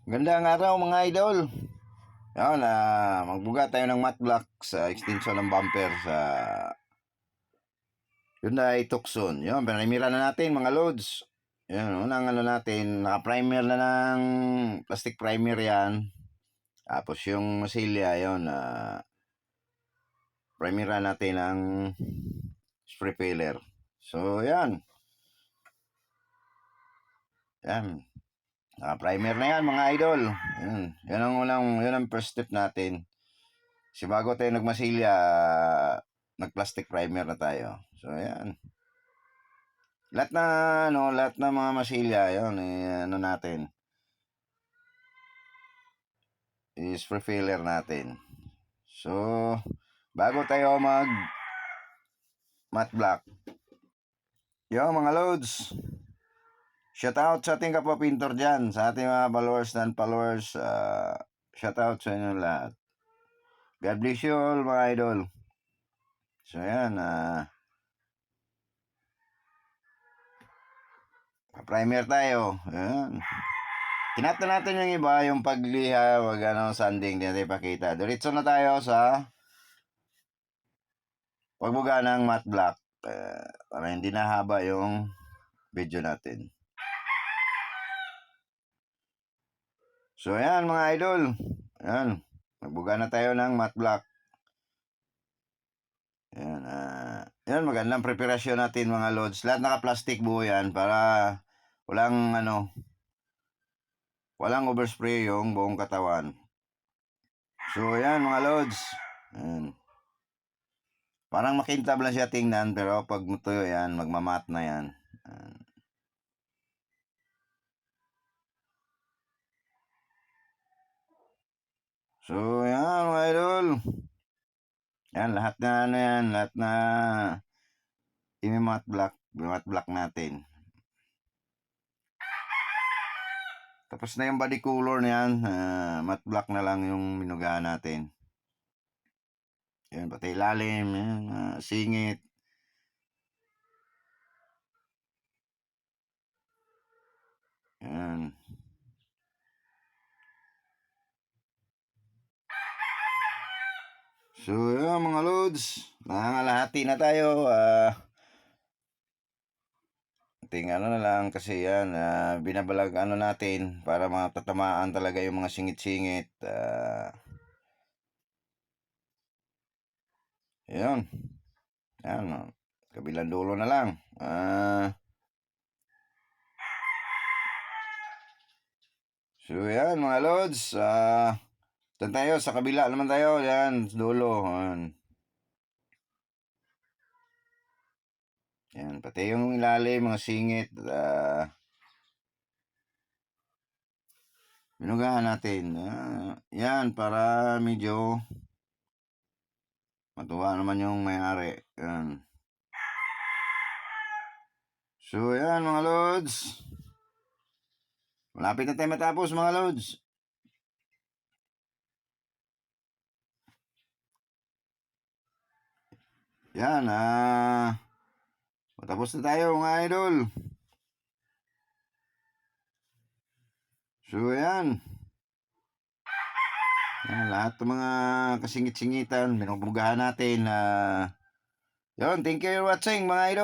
Gandang araw mga idol. Yan, magbuga tayo ng matte block sa extension ng bumper sa Hyundai Tucson. Yan, pinamira na natin mga loads. Yan, unang ano natin, naka-primer na ng plastic primer yan. Tapos yung masilya, yun, primera natin ng spray filler. So, yan. Yan. Naka-primer na yan mga idol. Yan ang first step natin. Kasi bago tayo nagmasilya, nag-plastic primer na tayo. So, ayan. Lahat na mga masilya, yun, natin. I-spray filler natin. So, bago tayo matte block, yung mga loads, shout out sa ating kapwa pintor dyan, sa ating mga followers, non-followers, shout out sa inyo lahat. God bless you all mga idol. So, ayan, primer tayo. Ayan. Kinata natin yung iba, yung pagliha, sanding, din natin ipakita. Diretso na tayo sa pagbuga ng matte block. Para hindi na haba yung video natin. So, ayan mga idol. Ayan. Magbuga na tayo ng matte block. Ayan. Ayan, magandang preparasyon natin mga loads. Lahat naka-plastic buo yan para walang overspray yung buong katawan. So, ayan mga loads. Ayan. Parang makintab lang siya tingnan, pero pag tuyo yan, magmamat na yan. Ayan. So, ayan mga idol. Yan, lahat na i-matte block natin. Tapos na yung body color niyan, matte block na lang yung minugahan natin. Yan, pati ilalim, yan, singit. Yan. So, yan mga loads, nangangalahati na tayo. Tingnan na lang kasi yan, binabalag natin para matatamaan talaga yung mga singit-singit. Yan. Yan, kabilang dulo na lang. So, yan mga loads. Saan tayo? Sa kabila naman tayo. Yan, dulo. Yan, pati yung ilalim, mga singit. Binugahan natin. Yan, para medyo matuwa naman yung may-ari. Yan. So, yan mga loads. Malapit na tayo matapos mga loads. Yan, matapos na tayo mga idol. So, yan. Yan, lahat ng mga kasingit-singitan, binubugahan natin. Yun, thank you for watching mga idol.